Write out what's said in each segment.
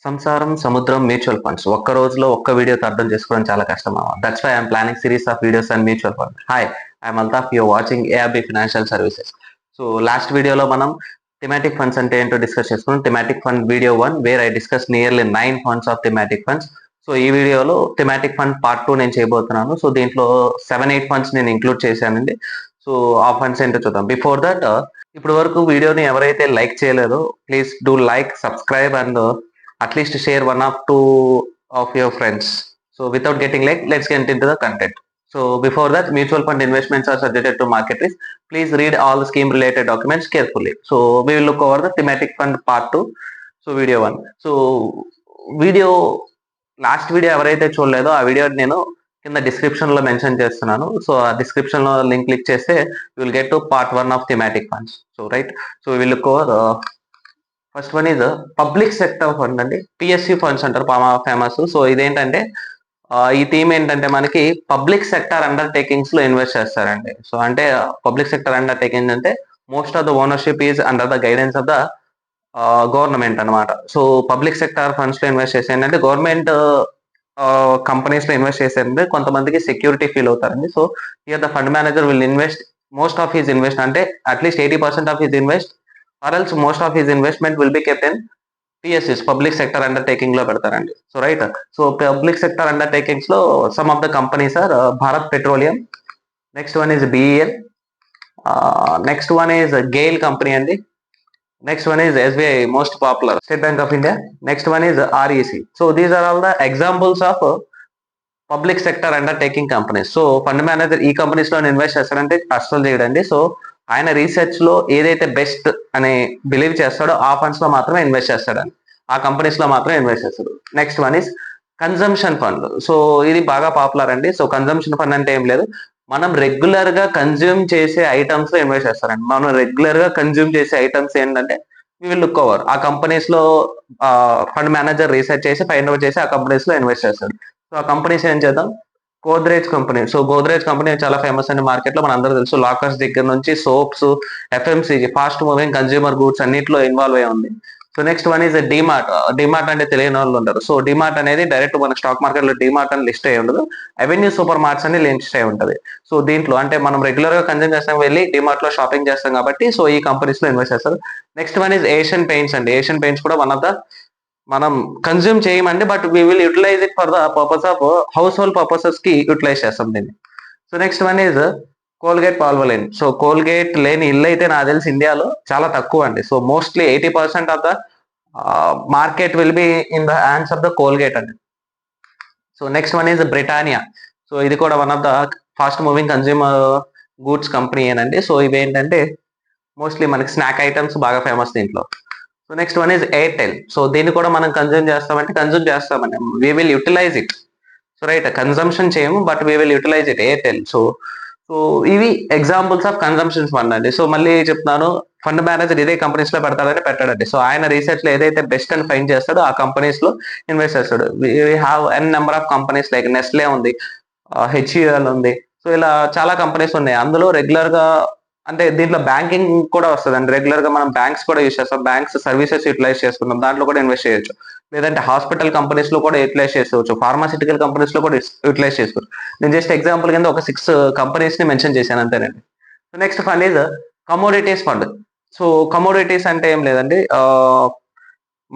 సంసారం సముద్రం mutual funds ఒక్క రోజులో ఒక్క వీడియోతో అర్థం చేసుకోవడం చాలా కష్టం. That's why I'm planning series of videos and mutual fund. Hi, I'm Altaf, you're watching ARB financial services. So last వీడియోలో మనం థిమాటిక్ ఫండ్స్ అంటే ఏంటో డిస్కస్ చేసుకున్నాం. Thematic fund video 1 where I discuss nearly 9 funds of thematic funds. So ఈ వీడియోలో thematic fund part 2 నేను చేయబోతున్నాను. So దీంట్లో 7-8 ఫండ్స్ నేను ఇంక్లూడ్ చేశానండి. సో ఆ ఫండ్స్ ఏంటో చూద్దాం. బిఫోర్ దట్, ఇప్పుడు వరకు వీడియోని ఎవరైతే లైక్ చేయలేదో please do like, subscribe and at least share one or two of your friends. So without getting late, let's get into the content. So before that, mutual fund investments are subject to market risk. Please read all the scheme related documents carefully. So we will look over the thematic fund part 2. So video 1. So video last video ఎవరైతే చూడలేదో ఆ video నేను కింద description లో mention చేస్తున్నాను. So ఆ description లో link click చేస్తే you will get to part 1 of thematic funds. So right, so will look over first one is public sector fund అండి. పిఎస్యు ఫండ్స్ అంటారు ఫేమస్. సో ఇదేంటంటే ఈ థీమ్ ఏంటంటే మనకి పబ్లిక్ సెక్టర్ అండర్టేకింగ్స్ లో invest చేస్తారండి. So అంటే పబ్లిక్ సెక్టర్ అండర్టేకింగ్ అంటే most of the ownership is under the guidance of the government అనమాట. సో పబ్లిక్ సెక్టర్ ఫండ్స్ లో ఇన్వెస్ట్ చేసి ఏంటంటే గవర్నమెంట్ కంపెనీస్ లో ఇన్వెస్ట్ చేసేది కొంతమందికి సెక్యూరిటీ ఫీల్ అవుతారండి. So here the fund manager will invest most of his invest, అంటే at least 80% of his invest or else most of his investment will be kept in PSUs, public sector undertaking లో పెడతారండి. So right, so public sector undertakings లో some of the companies are Bharat petroleum, next one is BEL, next one is GAIL company అండి, next one is SBI most popular, State Bank of India, next one is REC. So these are all the examples of public sector undertaking companies. So fund manager ఈ companies లో invest చేస్తారంటే అస్సలు చేయడండి. So ఆయన research లో ఏదైతే best అని believe చేస్తాడో ఆ ఫండ్స్ లో మాత్రమే ఇన్వెస్ట్ చేస్తాడని, ఆ కంపెనీస్ లో మాత్రమే ఇన్వెస్ట్ చేస్తాడు. Next one is consumption fund. So ఇది బాగా పాపులర్ అండి. సో కన్జంప్షన్ ఫండ్ అంటే ఏం లేదు, మనం రెగ్యులర్ గా కన్జ్యూమ్ చేసే ఐటమ్స్ లో ఇన్వెస్ట్ చేస్తారండి. మనం రెగ్యులర్ గా కన్జ్యూమ్ చేసే ఐటమ్స్ ఏంటంటే వీ విల్ లుక్ ఓవర్ ఆ కంపెనీస్ లో ఫండ్ మేనేజర్ రీసెర్చ్ చేసి ఫైండ్ అవుట్ చేసి ఆ కంపెనీస్ లో ఇన్వెస్ట్ చేస్తాడు. సో ఆ కంపెనీస్ ఏం చేద్దాం, Godrej company. So Godrej company చాలా ఫేమస్ అండి మార్కెట్ లో, మన అందరూ తెలుసు. లాకర్స్ దగ్గర నుంచి soaps, FMCG, fast moving consumer goods అన్నిట్లో ఇన్వాల్వ్ అయి ఉంది. So next one is DMart. DMart అంటే తెలియని వాళ్ళు ఉంటారు. సో డిమార్ట్ అనేది డైరెక్ట్ మన స్టాక్ మార్కెట్ లో డిమార్ట్ అని లిస్ట్ అయి ఉండదు, అవెన్యూ సూపర్ మార్ట్స్ అని లిస్ట్ అయి ఉంటది. సో దీంట్లో అంటే మనం రెగ్యులర్ గా కన్జ్యూమ్ చేస్తాం, వెళ్ళి డిమార్ట్ లో షాపింగ్ చేస్తాం కాబట్టి సో ఈ కంపెనీస్ లో ఇన్వెస్ట్ చేస్తారు. Next one is Asian Paints అండి. ఏషియన్ పెయింట్స్ కూడా వన్ ఆఫ్ ద మనం కన్జ్యూమ్ చేయమండి, but we will utilize it for the purpose of household purposes కి యూటిలైజ్ చేస్తాం దీన్ని. So next one is Colgate Palmolive. So Colgate లేని ఇల్లు అయితే నాకు తెలిసి ఇండియాలో చాలా తక్కువ అండి. So mostly 80% of the market will be in the hands of the Colgate అండి. So next one is Britannia. So ఇది కూడా one of the fast moving consumer goods company ఏనండి. సో ఇవి ఏంటంటే మోస్ట్లీ మనకి స్నాక్ ఐటమ్స్ బాగా famous దీంట్లో. So next one is Airtel. So దీన్ని కూడా మనం కన్జ్యూమ్ చేస్తామండి, we will utilize it. So right, consumption చేయము but we will utilize it, Airtel. So so ఇవి ఎగ్జాంపుల్స్ ఆఫ్ కన్జంప్షన్ ఫండ్ అండి. సో మళ్ళీ చెప్తున్నాను, ఫండ్ మేనేజర్ ఇదే కంపెనీస్ లో పెడతాడని పెట్టాడండి. సో ఆయన రీసెర్చ్ లో ఏదైతే బెస్ట్ అని ఫైండ్ చేస్తాడో ఆ కంపెనీస్ లో ఇన్వెస్ట్ చేస్తాడు. We have an number of companies like Nestle ఉంది, హెచ్యుఎల్ ఉంది. సో ఇలా చాలా కంపెనీస్ ఉన్నాయి. అందులో రెగ్యులర్ గా అంటే దీంట్లో బ్యాంకింగ్ కూడా వస్తుంది అండి. రెగ్యులర్ గా మనం బ్యాంక్స్ కూడా యూస్ చేస్తాం, బ్యాంక్స్ సర్వీసెస్ యూటిలైజ్ చేసుకుంటాం, దాంట్లో కూడా ఇన్వెస్ట్ చేయొచ్చు. లేదంటే హాస్పిటల్ కంపెనీస్ లో కూడా యూటిలైజ్ చేసుకోవచ్చు, ఫార్మాసిటికల్ కంపెనీస్ లో కూడా యూటిలైజ్ చేసుకోవచ్చు. నేను జస్ట్ ఎగ్జాంపుల్ కింద ఒక 6 కంపెనీస్ ని మెన్షన్ చేశాను అంతేనండి. So next fund is commodities fund. So commodities అంటే ఏం లేదండి,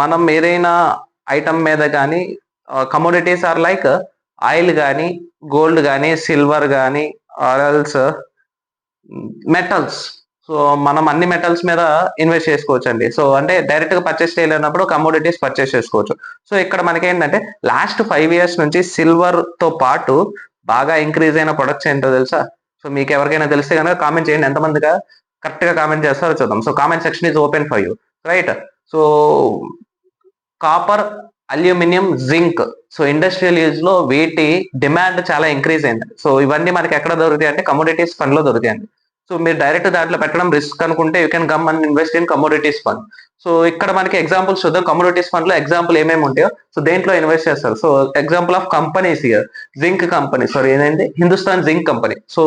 మనం ఏదైనా ఐటమ్ మీద కానీ, కమోడిటీస్ ఆర్ లైక్ ఆయిల్ కానీ, గోల్డ్ కానీ, సిల్వర్ కానీ, ఆరల్స్ మెటల్స్. సో మనం అన్ని మెటల్స్ మీద ఇన్వెస్ట్ చేసుకోవచ్చు అండి. సో అంటే డైరెక్ట్ గా పర్చేస్ చేయలేనప్పుడు కమోడిటీస్ పర్చేస్ చేసుకోవచ్చు. సో ఇక్కడ మనకి ఏంటంటే లాస్ట్ 5 years నుంచి సిల్వర్ తో పాటు బాగా ఇంక్రీజ్ అయిన ప్రొడక్ట్స్ ఏంటో తెలుసా? సో మీకు ఎవరికైనా తెలిస్తే కనుక కామెంట్ చేయండి, ఎంతమందిగా కరెక్ట్ గా కామెంట్ చేస్తారో చూద్దాం. So comment section is open for you, right? So copper, aluminium, zinc. So industrial use లో వీటి డిమాండ్ చాలా ఇంక్రీజ్ అయింది. సో ఇవన్నీ మనకి ఎక్కడ దొరుకుతాయి అంటే కమోడిటీస్ ఫండ్ లో దొరుకుతాయండి. సో మీరు డైరెక్ట్ దాంట్లో పెట్టడం రిస్క్ అనుకుంటే you can come and invest in commodities fund. So ఇక్కడ మనకి ఎగ్జాంపుల్స్ చూద్దాం. కమోడిటీస్ ఫండ్ లో ఎగ్జాంపుల్ ఏమేమి ఉంటాయో సో దేంట్లో ఇన్వెస్ట్ చేస్తారు. So example of companies here, zinc company, sorry ఏంటంటే Hindustan zinc company. So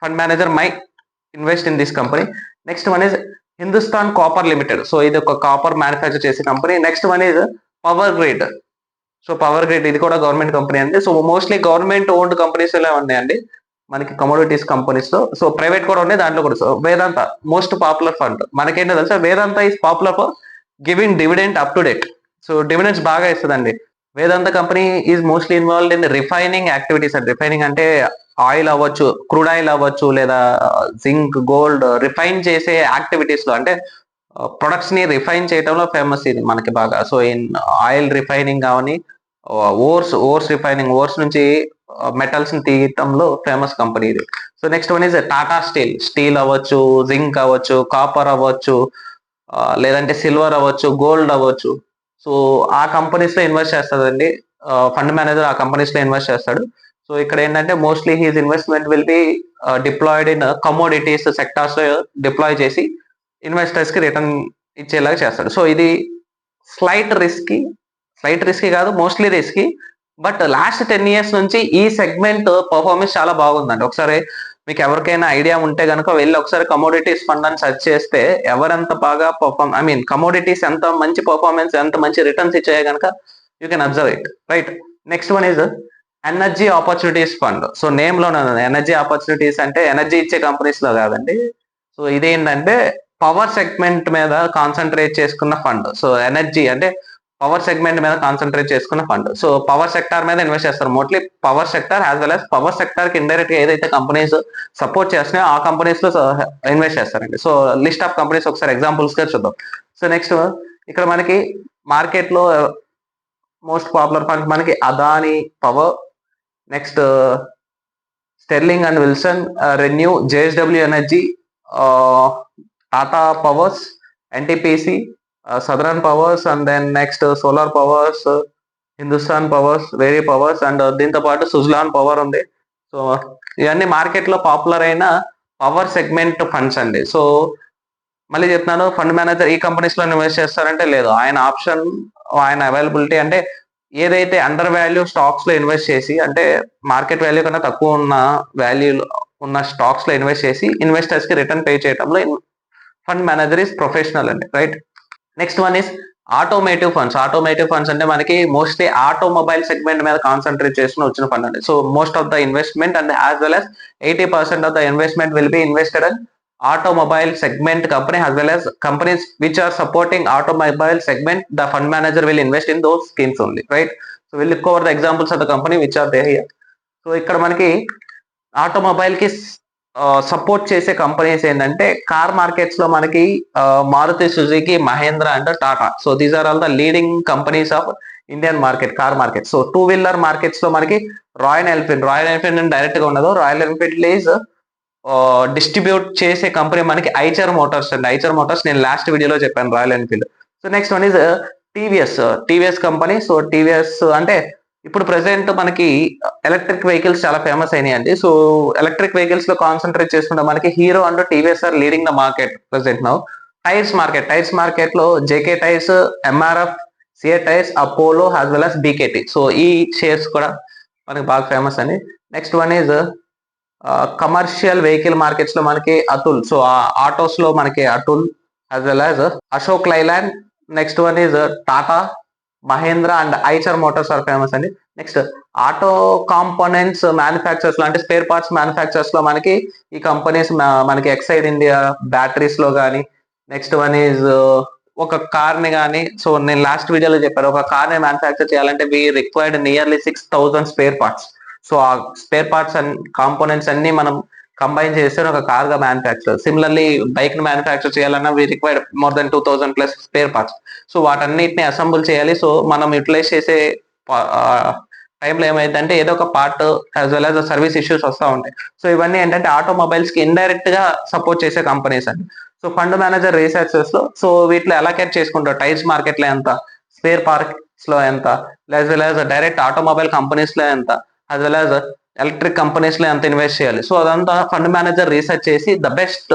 fund manager my invest in this company. Next one is Hindustan copper limited. So ఇది ఒక కాపర్ మ్యానుఫ్యాక్చర్ చేసే company. Next one is power grid. So power grid ఇది కూడా government company అండి. So mostly government owned companies ఇలా ఉన్నాయండి మనకి commodities companies లో. సో ప్రైవేట్ కూడా ఉన్నాయి దాంట్లో కూడా. So Vedanta most popular fund మనకేంటో తెలుసా, Vedanta is popular for giving dividend up to date. So dividends బాగా ఇస్తుందండి. Vedanta company is mostly involved in refining activities అండి. రిఫైనింగ్ అంటే ఆయిల్ అవ్వచ్చు, క్రూడ్ ఆయిల్ అవ్వచ్చు, లేదా జింక్, గోల్డ్ రిఫైన్ చేసే యాక్టివిటీస్ లో, అంటే ప్రొడక్ట్స్ ని రిఫైన్ చేయడంలో ఫేమస్ ఇది మనకి బాగా. సో ఇన్ ఆయిల్ రిఫైనింగ్ కానీ, ఓర్స్ రిఫైనింగ్, ఓర్స్ నుంచి మెటల్స్ ని తీయటంలో ఫేమస్ కంపెనీ ఇది. So next one is Tata steel అవ్వచ్చు, జింక్ అవ్వచ్చు, కాపర్ అవ్వచ్చు, లేదంటే సిల్వర్ అవ్వచ్చు, గోల్డ్ అవ్వచ్చు. సో ఆ కంపెనీస్ లో ఇన్వెస్ట్ చేస్తాడండి ఫండ్ మేనేజర్, ఆ కంపెనీస్ లో ఇన్వెస్ట్ చేస్తాడు. సో ఇక్కడ ఏంటంటే mostly his investment will be deployed in commodities sectors లో డిప్లాయ్ చేసి ఇన్వెస్టర్స్ కి రిటర్న్ ఇచ్చేలాగా చేస్తాడు. సో ఇది స్లైట్ రిస్కీ కాదు, mostly risky. But last 10 years నుంచి ఈ సెగ్మెంట్ పర్ఫార్మెన్స్ చాలా బాగుందండి. ఒకసారి మీకు ఎవరికైనా ఐడియా ఉంటే కనుక వెళ్ళి ఒకసారి కమోడిటీస్ ఫండ్ అని సెర్చ్ చేస్తే ఎవరెంత బాగా కమోడిటీస్ ఎంత మంచి పర్ఫార్మెన్స్, ఎంత మంచి రిటర్న్స్ ఇచ్చాయో కనుక you can observe it, right. Next one is energy opportunities fund. So name లో ఎనర్జీ ఆపర్చునిటీస్ అంటే ఎనర్జీ ఇచ్చే కంపెనీస్ లో కాదండి. సో ఇదేంటంటే పవర్ సెగ్మెంట్ మీద కాన్సన్ట్రేట్ చేసుకున్న ఫండ్. సో ఎనర్జీ అంటే పవర్ సెగ్మెంట్ మీద కాన్సన్ట్రేట్ చేసుకున్న ఫండ్. సో పవర్ సెక్టార్ మీద ఇన్వెస్ట్ చేస్తారు, mostly power sector as well as power sector కి ఇండైరెక్ట్ గా ఏదైతే కంపెనీస్ సపోర్ట్ చేస్తున్నాయో ఆ కంపెనీస్ లో ఇన్వెస్ట్ చేస్తారండి. సో లిస్ట్ ఆఫ్ కంపెనీస్ ఒకసారి ఎగ్జాంపుల్స్ గా చూద్దాం. సో నెక్స్ట్ ఇక్కడ మనకి మార్కెట్ లో మోస్ట్ పాపులర్ ఫండ్ మనకి Adani power, next Sterling and Wilson, ReNew, JSW energy, Tata powers, NTPC, southern powers, and then next solar powers, Hindustan powers, Waaree powers, and దీంతో పాటు Suzlon power ఉంది. సో ఇవన్నీ మార్కెట్ లో పాపులర్ అయిన పవర్ సెగ్మెంట్ ఫండ్స్ అండి. So మళ్ళీ చెప్తున్నాను, ఫండ్ మేనేజర్ ఈ కంపెనీస్ లో ఇన్వెస్ట్ చేస్తారంటే లేదు, ఆయన ఆప్షన్, ఆయన అవైలబిలిటీ అంటే ఏదైతే అండర్ వాల్యూ స్టాక్స్ లో ఇన్వెస్ట్ చేసి, అంటే మార్కెట్ వాల్యూ కన్నా తక్కువ ఉన్న వాల్యూ ఉన్న స్టాక్స్ లో ఇన్వెస్ట్ చేసి ఇన్వెస్టర్స్ కి రిటర్న్ పే చేయడంలో ఫండ్ మేనేజర్ ఈస్ ప్రొఫెషనల్ అండి, right. Next one is automotive funds అంటే మనకి మోస్ట్లీ ఆటోమొబైల్ సెగ్మెంట్ మీద కాన్సన్ట్రేట్ చేసుకుని వచ్చిన ఫండ్ అండి. So most of the investment and as well as 80% of the investment will B invested in automobile segment company as well as companies which are supporting automobile segment. The fund manager will invest in those schemes only, right? So we'll look over the examples of the company which are there here. So ఇక్కడ మనకి automobile కి support చేసే companies ఏంటంటే car markets లో మనకి Maruti Suzuki, Mahindra and Tata. So these are all the leading companies of Indian market, car market. So two wheeler markets లో మనకి Royal Enfield direct గా ఉండదు. రాయల్ ఎన్ఫీల్డ్ ఈజ్ డిస్ట్రిబ్యూట్ చేసే కంపెనీ మనకి ఐచర్ మోటార్స్ అండి. ఐచర్ మోటార్స్ నేను లాస్ట్ వీడియోలో చెప్పాను, Royal Enfield. So next one is TVS company. So TVS అంటే ఇప్పుడు ప్రెసెంట్ మనకి ఎలక్ట్రిక్ వెహికల్స్ చాలా ఫేమస్ అయినాయి అండి. సో ఎలక్ట్రిక్ వెహికల్స్ లో కాన్సన్ట్రేట్ చేసుకుంటే మనకి Hero and TVS are leading the market present now. Tyres market లో JK tyres, MRF, CEAT tyres, Apollo as well as BKT. So ఈ షేర్స్ కూడా మనకి బాగా ఫేమస్ అండి. Next one is commercial vehicle markets లో మనకి అతుల్. సో ఆటోస్ లో మనకి Atul as well as Ashok Leyland. Next one is Tata, Mahindra and Eicher motors are famous అండి. నెక్స్ట్ ఆటో కాంపోనెంట్స్ మ్యానుఫ్యాక్చర్స్ లో అంటే స్పేర్ పార్ట్స్ మ్యానుఫ్యాక్చర్స్ లో మనకి ఈ కంపెనీస్ మనకి ఎక్సైడ్ ఇండియా బ్యాటరీస్ లో కానీ, నెక్స్ట్ వన్ ఈజ్ ఒక కార్ ని కానీ, సో నేను లాస్ట్ వీడియోలో చెప్పాను, ఒక కార్ ని మ్యానుఫ్యాక్చర్ చేయాలంటే we required nearly 6,000 spare parts. So ఆ స్పేర్ పార్ట్స్ అండ్ కాంపోనెంట్స్ అన్ని మనం కంబైన్ చేస్తే ఒక కార్ గా మ్యానుఫ్యాక్చర్. సిమిలర్లీ బైక్ ని మ్యానుఫ్యాక్చర్ చేయాలన్నా we required more than 2,000+ spare parts. So వాటన్నిటిని అసెంబుల్ చేయాలి. సో మనం యూటిలైజ్ చేసే టైంలో ఏమైందంటే ఏదో ఒక part as well as service issues వస్తూ ఉంటాయి. సో ఇవన్నీ ఏంటంటే ఆటోమొబైల్స్ కి ఇండైరెక్ట్ గా సపోర్ట్ చేసే కంపెనీస్ అండి. సో ఫండ్ మేనేజర్ రీసెర్చెస్ లో సో వీటిలో అలొకేట్ చేసుకుంటారు, టైర్స్ మార్కెట్ లో ఎంత, స్పేర్ పార్ట్స్ లో ఎంత, as well as direct automobile companies లో ఎంత, as well as electric companies లో ఎంత ఇన్వెస్ట్ చేయాలి. సో అదంతా ఫండ్ మేనేజర్ రీసెర్చ్ చేసి ద బెస్ట్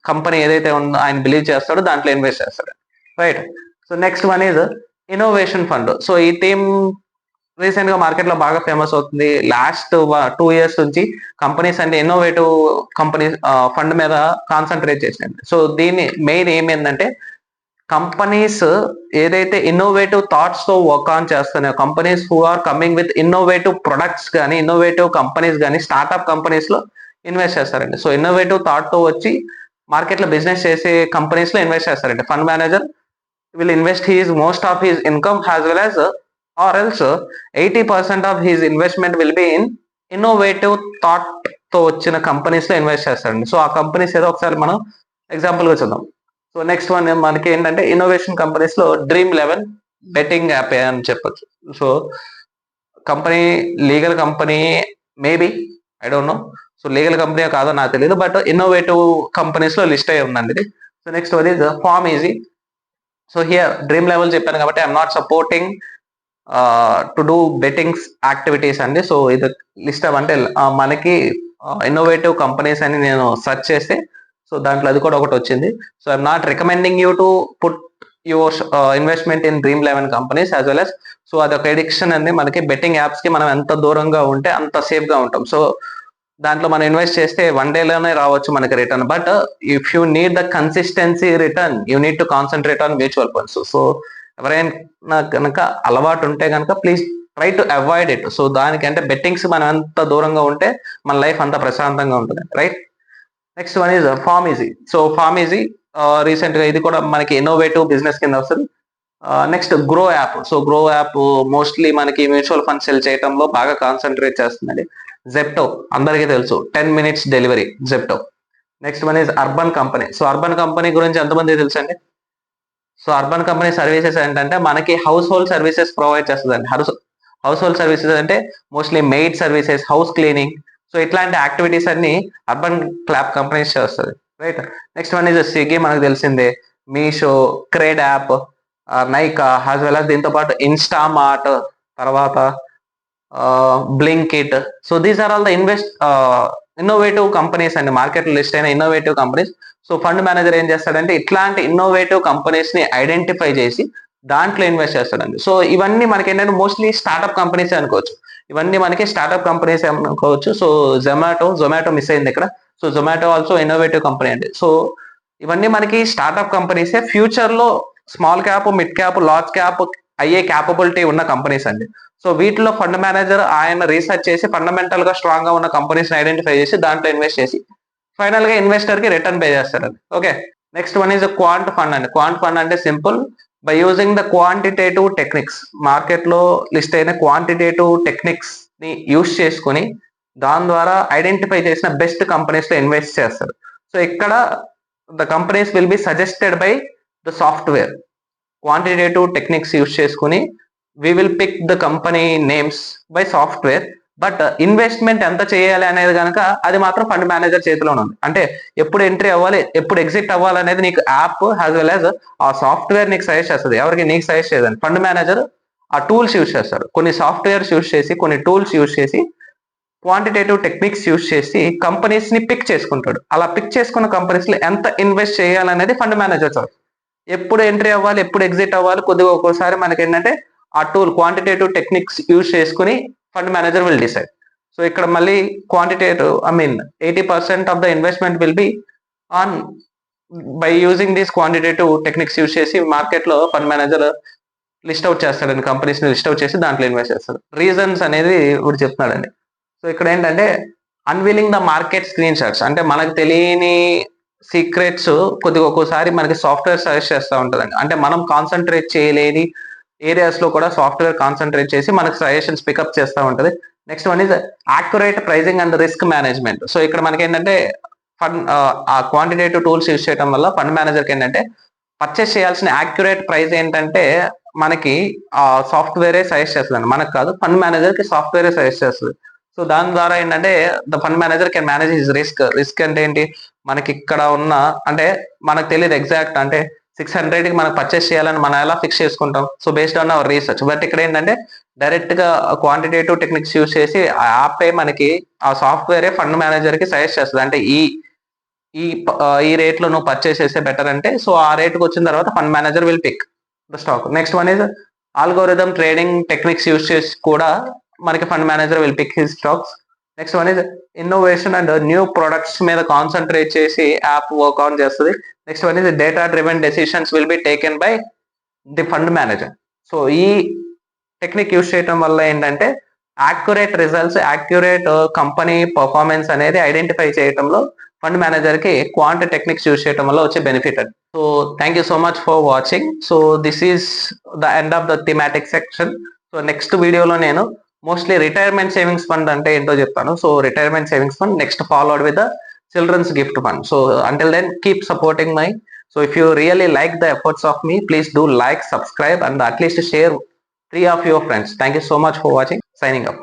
కంపెనీ ఏదైతే ఉందో ఆయన బిలీవ్ చేస్తాడో దాంట్లో ఇన్వెస్ట్ చేస్తాడు, right. So next one is innovation fund. So ఈ థీమ్ రీసెంట్ గా మార్కెట్ లో బాగా ఫేమస్ అవుతుంది. లాస్ట్ 2 years నుంచి కంపెనీస్ అంటే ఇన్నోవేటివ్ కంపెనీస్ ఫండ్ మీద కాన్సన్ట్రేట్ చేసినాయి. సో దీని మెయిన్ ఏం ఏంటంటే కంపెనీస్ ఏదైతే ఇన్నోవేటివ్ థాట్స్ తో వర్క్ ఆన్ చేస్తున్నాయో, companies who are coming with innovative products కానీ, ఇన్నోవేటివ్ కంపెనీస్ కానీ, స్టార్ట్అప్ కంపెనీస్ లో ఇన్వెస్ట్ చేస్తారండి. సో ఇన్నోవేటివ్ థాట్ తో వచ్చి మార్కెట్ లో బిజినెస్ చేసే కంపెనీస్ లో ఇన్వెస్ట్ చేస్తారండి. Fund manager will invest his most of his income as well as or else 80% of his investment will be in innovative thought తో వచ్చిన కంపెనీస్ లో ఇన్వెస్ట్ చేస్తారండి. సో ఆ కంపెనీస్ ఏదో ఒకసారి మనం ఎగ్జాంపుల్ గా చూద్దాం. సో నెక్స్ట్ వన్ మనకి ఏంటంటే ఇన్నోవేషన్ కంపెనీస్ లో Dream11 బెట్టింగ్ యాప్ అని చెప్పొచ్చు. So company legal company maybe, I don't know. So legal company కాదో నాకు తెలియదు, బట్ ఇన్నోవేటివ్ కంపెనీస్ లో లిస్ట్ అయి ఉందండి ఇది. So next one is PharmEasy. So here Dream11 చెప్పాను కాబట్టి I'm not supporting to do bettings activities అండి. సో ఇది లిస్ట్ అవ్వంటే మనకి ఇన్నోవేటివ్ కంపెనీస్ అని నేను సెర్చ్ చేస్తే సో దాంట్లో అది కూడా ఒకటి వచ్చింది. So I'm not recommending you to put your investment in Dream11 companies as well as. So అదొక ఎడిక్షన్ అండి. మనకి బెట్టింగ్ యాప్స్ కి మనం ఎంత దూరంగా ఉంటే అంత సేఫ్ గా ఉంటాం. సో దాంట్లో మనం ఇన్వెస్ట్ చేస్తే 1 డేలోనే రావచ్చు మనకి return, but if you need the consistency return you need to concentrate on mutual funds. So ఎవరైనా కనుక అలవాటు ఉంటే కనుక please try to avoid it. So దానికంటే బెట్టింగ్స్ మనం ఎంత దూరంగా ఉంటే మన లైఫ్ అంత ప్రశాంతంగా ఉంటుంది, right. Next one is PharmEasy. So PharmEasy recent గా ఇది కూడా మనకి ఇన్నోవేటివ్ బిజినెస్ కింద వస్తుంది. Next Groww app. So Groww app mostly మనకి మ్యూచువల్ ఫండ్ సెల్ చేయడంలో బాగా కాన్సన్ట్రేట్ చేస్తుందండి. జెప్టో అందరికీ తెలుసు, 10 minutes delivery Zepto. Next one is urban company. So urban company గురించి ఎంతమంది తెలుసు అండి? సో అర్బన్ కంపెనీ సర్వీసెస్ ఏంటంటే మనకి హౌస్ హోల్డ్ సర్వీసెస్ ప్రొవైడ్ చేస్తుందండి. హౌస్ హోల్డ్ సర్వీసెస్ అంటే mostly maid services, house cleaning, so ఇట్లాంటి యాక్టివిటీస్ అన్ని అర్బన్ క్లాప్ కంపెనీస్ చేస్తుంది, right. Next one is Swiggy, మనకు తెలిసిందే. Meesho, CRED app, Nykaa, as well as దీంతో పాటు ఇన్స్టామార్ట్, తర్వాత Blinkit. So these are all the innovative companies అండి, మార్కెట్ లిస్ట్ అయిన innovative companies. So fund manager ఏం చేస్తాడంటే ఇట్లాంటి ఇన్నోవేటివ్ కంపెనీస్ ని ఐడెంటిఫై చేసి దాంట్లో ఇన్వెస్ట్ చేస్తాడండి. సో ఇవన్నీ మనకి ఏంటంటే మోస్ట్లీ స్టార్ట్అప్ కంపెనీస్ అనుకోవచ్చు. ఇవన్నీ మనకి స్టార్ట్అప్ కంపెనీస్ అనుకోవచ్చు. సో జొమాటో మిస్ అయింది ఇక్కడ. So Zomato also innovative company అండి. సో ఇవన్నీ మనకి స్టార్ట్అప్ కంపెనీసే. ఫ్యూచర్ లో small cap, mid cap, large cap అయ్యే క్యాపబిలిటీ ఉన్న కంపెనీస్ అండి. సో వీటిలో ఫండ్ మేనేజర్ ఆయన రీసెర్చ్ చేసి ఫండమెంటల్ గా స్ట్రాంగ్ గా ఉన్న కంపెనీస్ ఐడెంటిఫై చేసి దాంట్లో ఇన్వెస్ట్ చేసి ఫైనల్ గా ఇన్వెస్టర్ కి రిటర్న్ పే చేస్తారండి. Okay. Next one is quant fund అండి. క్వాంట్ ఫండ్ అంటే simple, by using the quantitative techniques, market లో లిస్ట్ అయిన క్వాంటిటేటివ్ టెక్నిక్స్ ని యూస్ చేసుకుని దాని ద్వారా ఐడెంటిఫై చేసిన బెస్ట్ కంపెనీస్ లో ఇన్వెస్ట్ చేస్తారు. సో ఇక్కడ the companies will be suggested by the software. Quantitative techniques use చేసుకుని we will pick the company names by software, but investment ఎంత చేయాలి అనేది కనుక అది మాత్రం ఫండ్ మేనేజర్ చేతిలోనే ఉంది. అంటే ఎప్పుడు ఎంట్రీ అవ్వాలి, ఎప్పుడు ఎగ్జిట్ అవ్వాలి అనేది నీకు యాప్ యాజ్ వెల్ యాజ్ ఆ సాఫ్ట్వేర్ నీకు సజెస్ట్ చేస్తుంది. ఎవరికి నీకు సజెస్ట్ చేయదండి. ఫండ్ మేనేజర్ ఆ టూల్స్ యూస్ చేస్తాడు. కొన్ని సాఫ్ట్వేర్స్ యూస్ చేసి, కొన్ని టూల్స్ యూస్ చేసి, క్వాంటిటేటివ్ టెక్నిక్స్ యూస్ చేసి కంపెనీస్ ని పిక్ చేసుకుంటాడు. అలా పిక్ చేసుకున్న కంపెనీస్ లో ఎంత ఇన్వెస్ట్ చేయాలనేది ఫండ్ మేనేజర్ చాయిస్. ఎప్పుడు ఎంట్రీ అవ్వాలి, ఎప్పుడు ఎగ్జిట్ అవ్వాలి, కొద్దిగా ఒక్కోసారి మనకి ఏంటంటే ఆ టూల్ క్వాంటిటేటివ్ టెక్నిక్స్ యూజ్ చేసుకుని fund manager will decide. So ఇక్కడ మళ్ళీ quantitative 80% of the investment will be on by using these quantitative techniques use చేసి మార్కెట్ లో ఫండ్ మేనేజర్ లిస్ట్ అవుట్ చేస్తాడండి. కంపెనీస్ ని లిస్ట్ అవుట్ చేసి దాంట్లో ఇన్వెస్ట్ చేస్తాడు. రీజన్స్ అనేది ఇప్పుడు చెప్తున్నాడండి. సో ఇక్కడ ఏంటంటే unveiling the market screen shots, అంటే మనకు తెలియని సీక్రెట్స్ కొద్దిగా ఒక్కోసారి మనకి సాఫ్ట్వేర్ సజెస్ట్ చేస్తూ ఉంటుందండి. అంటే మనం కాన్సన్ట్రేట్ చేయలేని ఏరియాస్ లో కూడా సాఫ్ట్వేర్ కాన్సన్ట్రేట్ చేసి మనకు సజెషన్స్ పికప్ చేస్తూ ఉంటుంది. Next one is accurate pricing and risk management. So ఇక్కడ మనకి ఏంటంటే ఫండ్ ఆ క్వాంటిటేటివ్ టూల్స్ యూస్ చేయడం వల్ల ఫండ్ మేనేజర్కి ఏంటంటే పర్చేస్ చేయాల్సిన యాక్యురేట్ ప్రైస్ ఏంటంటే మనకి ఆ సాఫ్ట్వేరే సజెస్ట్ చేస్తుంది, మనకు కాదు. ఫండ్ మేనేజర్ కి సాఫ్ట్వేరే సజెస్ట్ చేస్తుంది. సో దాని ద్వారా ఏంటంటే the fund manager can manage his risk అంటే ఏంటి, మనకి ఇక్కడ ఉన్న అంటే మనకు తెలియదు ఎగ్జాక్ట్, అంటే 600 కి మనకు పర్చేస్ చేయాలని మనం ఎలా ఫిక్స్ చేసుకుంటాం. So based on hour research. But ఇక్కడ ఏంటంటే డైరెక్ట్ గా క్వాంటిటేటివ్ టెక్నిక్స్ యూస్ చేసి ఆ యాపే మనకి ఆ సాఫ్ట్వేరే ఫండ్ మేనేజర్ కి సజెస్ట్ చేస్తుంది. అంటే ఈ ఈ ఈ రేట్ లో నువ్వు పర్చేస్ చేస్తే బెటర్ అంటే, సో ఆ రేట్కి వచ్చిన తర్వాత fund manager will pick the stock. Next one is algorithm trading techniques use చేసి కూడా మనకి fund manager will pick his stocks. Next one is innovation and new products మీద కాన్సన్ట్రేట్ చేసి యాప్ వర్క్ ఆన్ చేస్తుంది. Next one is data driven decisions will be taken by the fund manager. So ఈ technique use చేయడం వల్ల ఏంటంటే accurate results, accurate company performance అనేది identify చేయడంలో fund manager కి క్వాంట్ టెక్నిక్స్ యూస్ చేయడం వల్ల వచ్చే బెనిఫిట్ అది. So thank you so much for watching. So this is the end of the thematic section. So next వీడియోలో నేను మోస్ట్లీ రిటైర్మెంట్ సేవింగ్స్ ఫండ్ అంటే ఏంటో చెప్తాను. So retirement savings fund next followed with the children's gift fund. So until then keep supporting my, so if you really like the efforts of me, please do like, subscribe and at least share 3 of your friends. Thank you so much for watching. Signing up.